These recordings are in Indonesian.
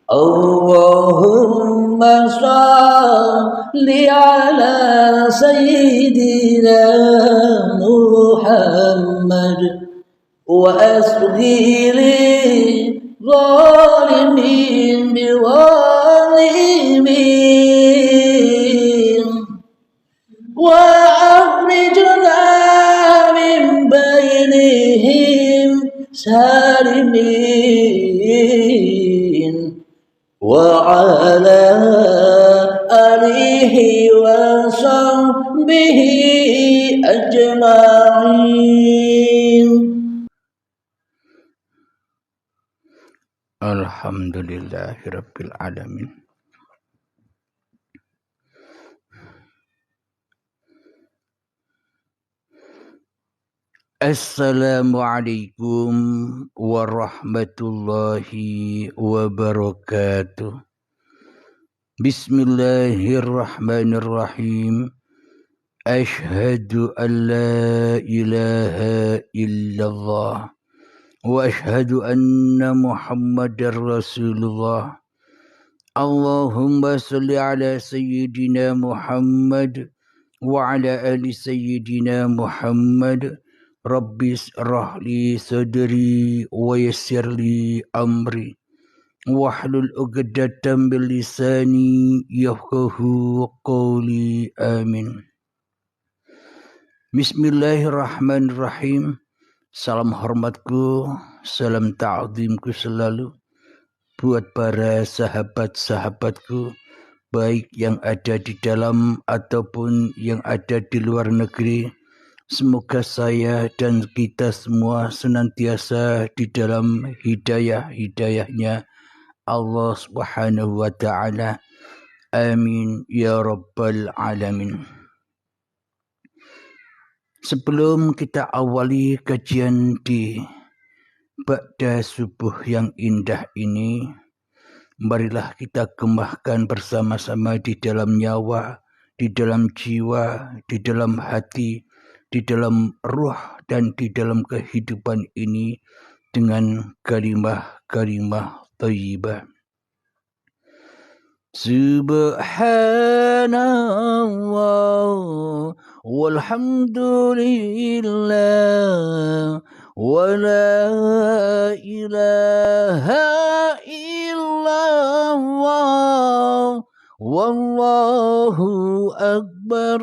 Allahumma salli ala Sayyidina Muhammad wa asghiri zalimin biwalimin wa akhrijna min bainihim salimin وعلى آله وصحبه أجمعين. Alhamdulillahirabbil alamin. Assalamualaikum warahmatullahi wabarakatuh. Bismillahirrahmanirrahim. Ashhadu an la ilaha illallah wa ashhadu anna Muhammadar Rasulullah. Allahumma salli ala Sayyidina Muhammad wa ala ali Sayyidina Muhammad. Rabbis rahli sadri wa yassirli amri wahlul 'uqdatam min lisani yafqahu qawli. Amin. Bismillahirrahmanirrahim. Salam hormatku, salam ta'zimku selalu buat para sahabat-sahabatku, baik yang ada di dalam ataupun yang ada di luar negeri. Semoga saya dan kita semua senantiasa di dalam hidayah-hidayahnya Allah Subhanahu wa ta'ala. Amin ya rabbal alamin. Sebelum kita awali kajian di Ba'da subuh yang indah ini, marilah kita gembahkan bersama-sama di dalam nyawa, di dalam jiwa, di dalam hati, di dalam ruh dan di dalam kehidupan ini dengan kalimah-kalimah thayyibah. Subhanallah walhamdulillah wa la ilaha illallah wallahu akbar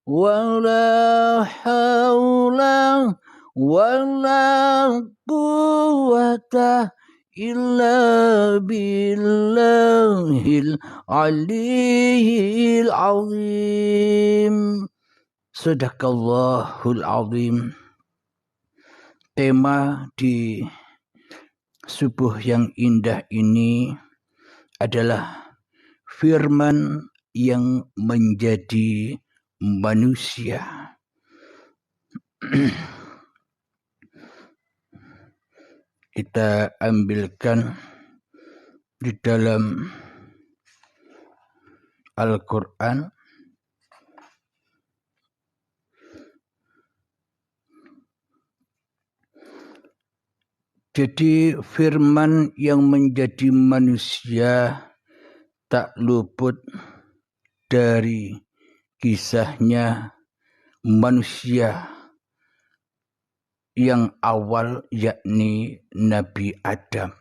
wa la hawla wa la quwwata illa billahil aliyyil azim. Sadaqallahul azim. Tema di subuh yang indah ini adalah firman yang menjadi manusia. Kita ambilkan di dalam Al-Quran Jadi firman yang menjadi manusia tak luput dari kisahnya manusia yang awal, yakni Nabi Adam.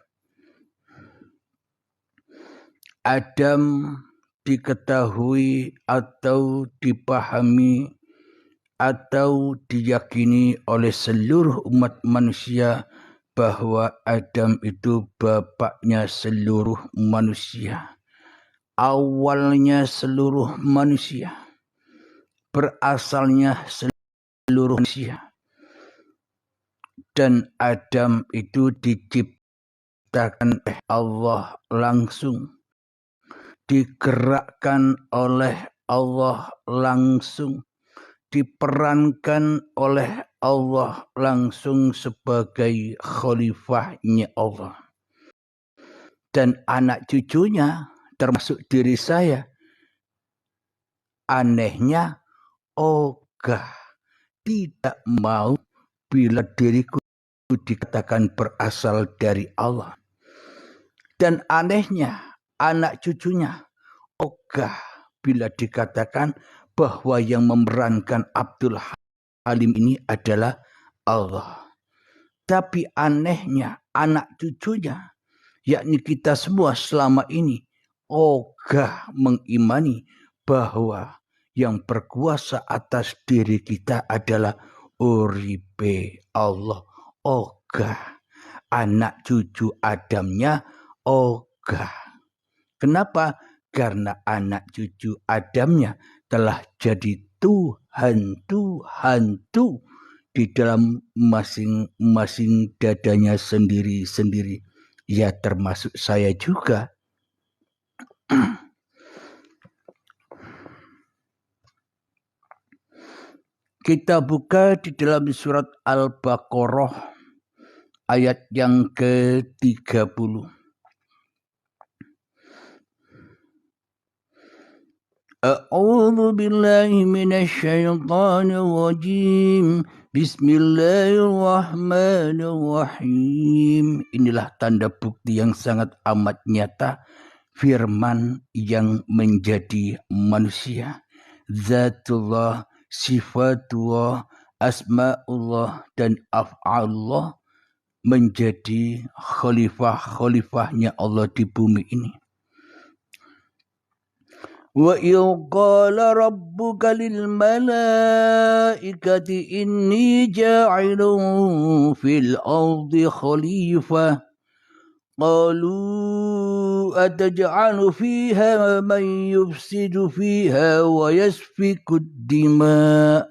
Adam diketahui atau dipahami atau diyakini oleh seluruh umat manusia bahwa Adam itu bapaknya seluruh manusia. Awalnya seluruh manusia. Berasalnya seluruh manusia. Dan Adam itu diciptakan oleh Allah langsung. Digerakkan oleh Allah langsung. Diperankan oleh Allah langsung sebagai khalifahnya Allah. Dan anak cucunya termasuk diri saya, anehnya ogah, tidak mau bila diriku dikatakan berasal dari Allah. Dan anehnya anak cucunya ogah bila dikatakan bahwa yang memerankan Abdul Halim ini adalah Allah. Tapi anehnya anak cucunya, yakni kita semua selama ini ogah mengimani bahwa yang berkuasa atas diri kita adalah uripe Allah. Ogah. Anak cucu Adamnya ogah. Kenapa? Karena anak cucu Adamnya telah jadi Tuhan di dalam masing-masing dadanya sendiri-sendiri. Ya termasuk saya juga. Kita buka di dalam surat Al-Baqarah ayat yang ke-30. A'udzu billahi minasyaitonir rajim. Bismillahirrahmanirrahim. Inilah tanda bukti yang sangat amat nyata firman yang menjadi manusia. Zatullah, sifatullah, asma'ullah dan af'alullah menjadi khalifah-khalifahnya Allah di bumi ini. Wa qala rabbuka lil malaikati inni ja'ilun fil ardi khalifah qalu ataj'alu fiha man yufsidu fiha wa yasfiku ad-dima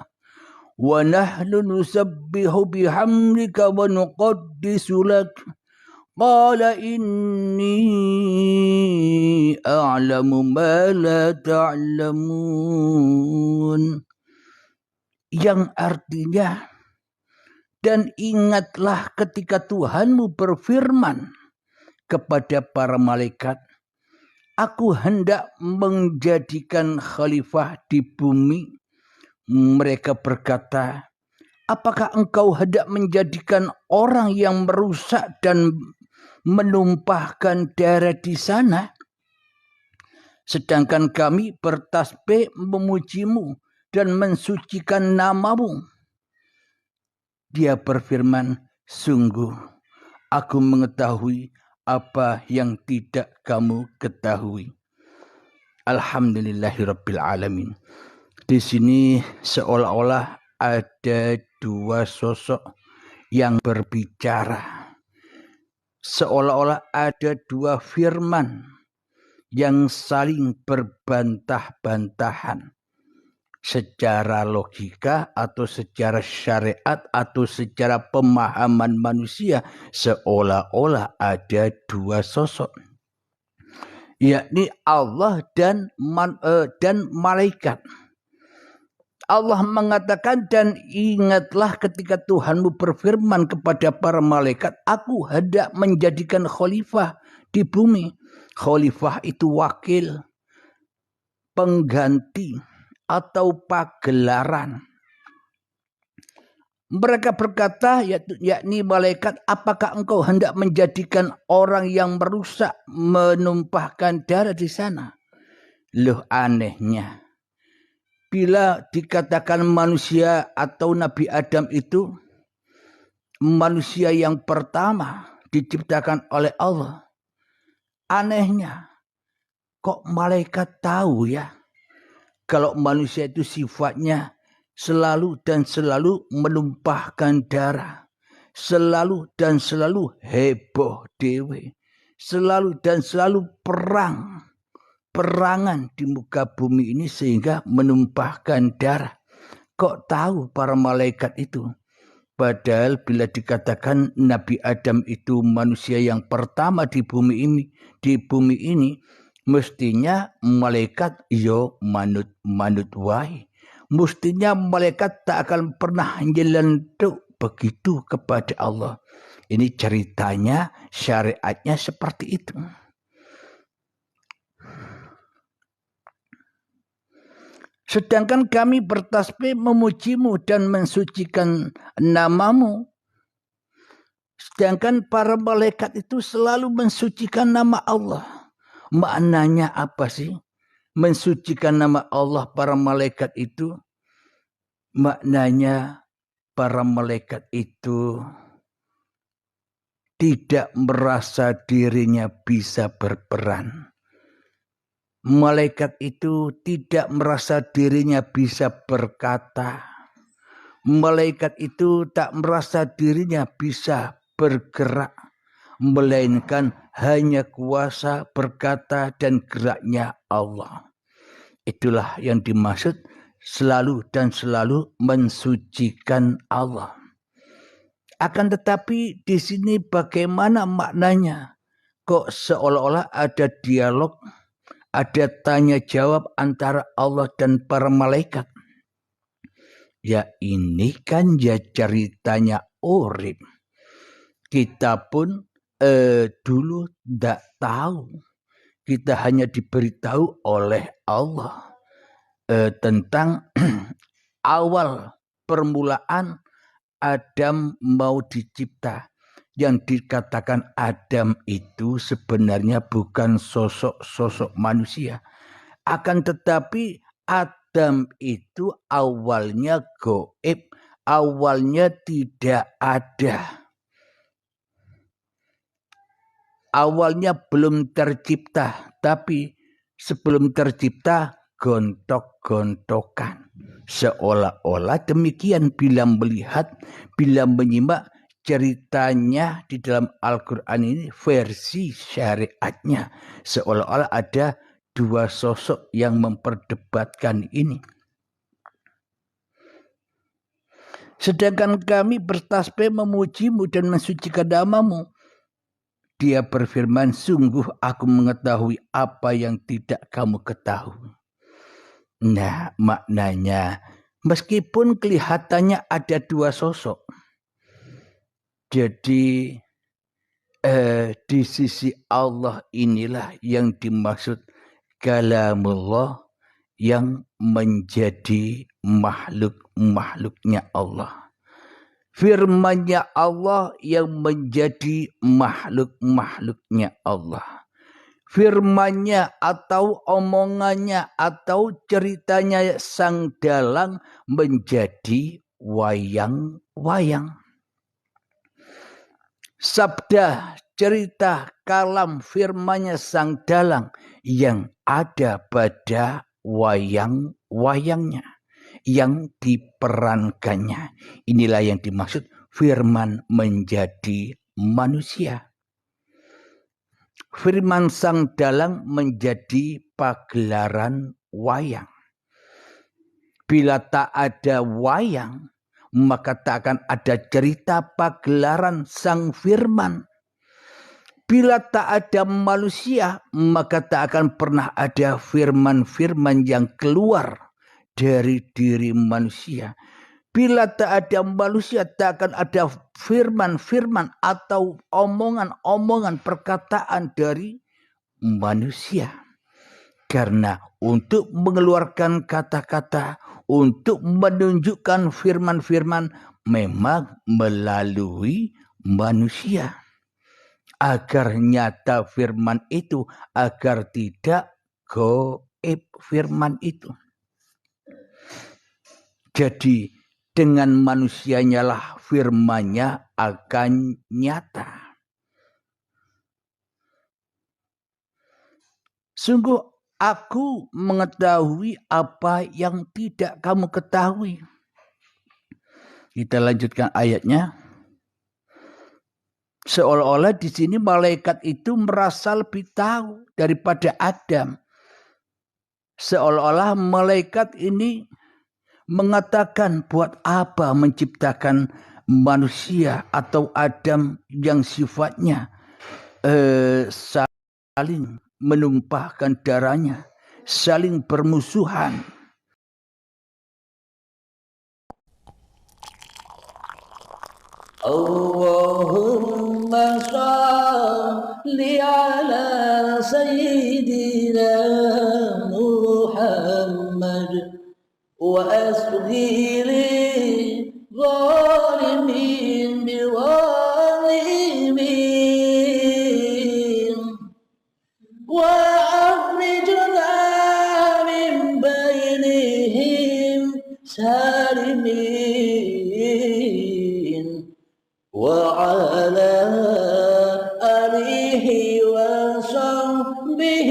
wa nahnu nusabbihu bihamdika wa nuqaddisu lak qala inni a'lamu ma la ta'lamun. Yang artinya, dan ingatlah ketika Tuhanmu berfirman kepada para malaikat, aku hendak menjadikan khalifah di bumi. Mereka berkata, apakah engkau hendak menjadikan orang yang merusak dan menumpahkan darah di sana? Sedangkan kami bertasbih memujimu dan mensucikan namamu. Dia berfirman, sungguh aku mengetahui apa yang tidak kamu ketahui. Alhamdulillahirabbil alamin. Di sini seolah-olah ada dua sosok yang berbicara. Seolah-olah ada dua firman yang saling berbantah-bantahan. Secara logika atau secara syariat atau secara pemahaman manusia, seolah-olah ada dua sosok, yakni Allah dan malaikat. Allah mengatakan, dan ingatlah ketika Tuhanmu berfirman kepada para malaikat, aku hendak menjadikan khalifah di bumi. Khalifah itu wakil, pengganti, atau pagelaran. Mereka berkata, yakni malaikat, apakah engkau hendak menjadikan orang yang merusak, menumpahkan darah di sana? Loh, anehnya, bila dikatakan manusia atau Nabi Adam itu manusia yang pertama diciptakan oleh Allah, anehnya kok malaikat tahu ya kalau manusia itu sifatnya selalu dan selalu menumpahkan darah, selalu dan selalu heboh dewe, selalu dan selalu perangan di muka bumi ini sehingga menumpahkan darah. Kok tahu para malaikat itu? Padahal bila dikatakan Nabi Adam itu manusia yang pertama di bumi ini, mestinya malaikat manut wae. Mestinya malaikat tak akan pernah nyelentuk begitu kepada Allah. Ini ceritanya, syariatnya seperti itu. Sedangkan kami bertasbih memujimu dan mensucikan namamu. Sedangkan para malaikat itu selalu mensucikan nama Allah. Maknanya apa sih? Mensucikan nama Allah para malaikat itu. Maknanya para malaikat itu tidak merasa dirinya bisa berperan. Malaikat itu tidak merasa dirinya bisa berkata. Malaikat itu tak merasa dirinya bisa bergerak. Melainkan hanya kuasa berkata dan geraknya Allah. Itulah yang dimaksud selalu dan selalu mensucikan Allah. Akan tetapi di sini bagaimana maknanya? Kok seolah-olah ada dialog, ada tanya jawab antara Allah dan para malaikat? Ya ini kan ya ceritanya urip. Kita pun dulu tidak tahu. Kita hanya diberitahu oleh Allah tentang awal permulaan Adam mau dicipta. Yang dikatakan Adam itu sebenarnya bukan sosok manusia. Akan tetapi Adam itu awalnya gaib, awalnya tidak ada. Awalnya belum tercipta, tapi sebelum tercipta gontok-gontokan. Seolah-olah demikian bila melihat, bila menyimak ceritanya di dalam Al-Quran ini versi syariatnya. Seolah-olah ada dua sosok yang memperdebatkan ini. Sedangkan kami bertasbih memujimu dan mensucikan namamu. Dia berfirman, sungguh aku mengetahui apa yang tidak kamu ketahui. Nah, maknanya meskipun kelihatannya ada dua sosok. Jadi di sisi Allah inilah yang dimaksud kalamullah yang menjadi makhluk-makhluknya Allah. Firman-Nya Allah yang menjadi makhluk-makhluknya Allah. Firman-Nya atau omongannya atau ceritanya sang dalang menjadi wayang-wayang. Sabda, cerita, kalam, firman-Nya sang dalang yang ada pada wayang-wayangnya. Yang diperankannya. Inilah yang dimaksud firman menjadi manusia. Firman sang dalang menjadi pagelaran wayang. Bila tak ada wayang, maka tak akan ada cerita pagelaran sang firman. Bila tak ada manusia, maka tak akan pernah ada firman-firman yang keluar dari diri manusia. Bila tak ada manusia, tak akan ada firman-firman atau omongan-omongan perkataan dari manusia. Karena untuk mengeluarkan kata-kata, untuk menunjukkan firman-firman memang melalui manusia. Agar nyata firman itu, agar tidak gaib firman itu. Jadi dengan manusianya lah firman-Nya akan nyata. Sungguh aku mengetahui apa yang tidak kamu ketahui. Kita lanjutkan ayatnya. Seolah-olah di sini malaikat itu merasa lebih tahu daripada Adam. Seolah-olah malaikat ini mengatakan buat apa menciptakan manusia atau Adam yang sifatnya saling menumpahkan darahnya, saling bermusuhan. Allahumma shalli ala sayyidina Muhammad وأسغي للظالمين بوالي وعلى آله وصحبه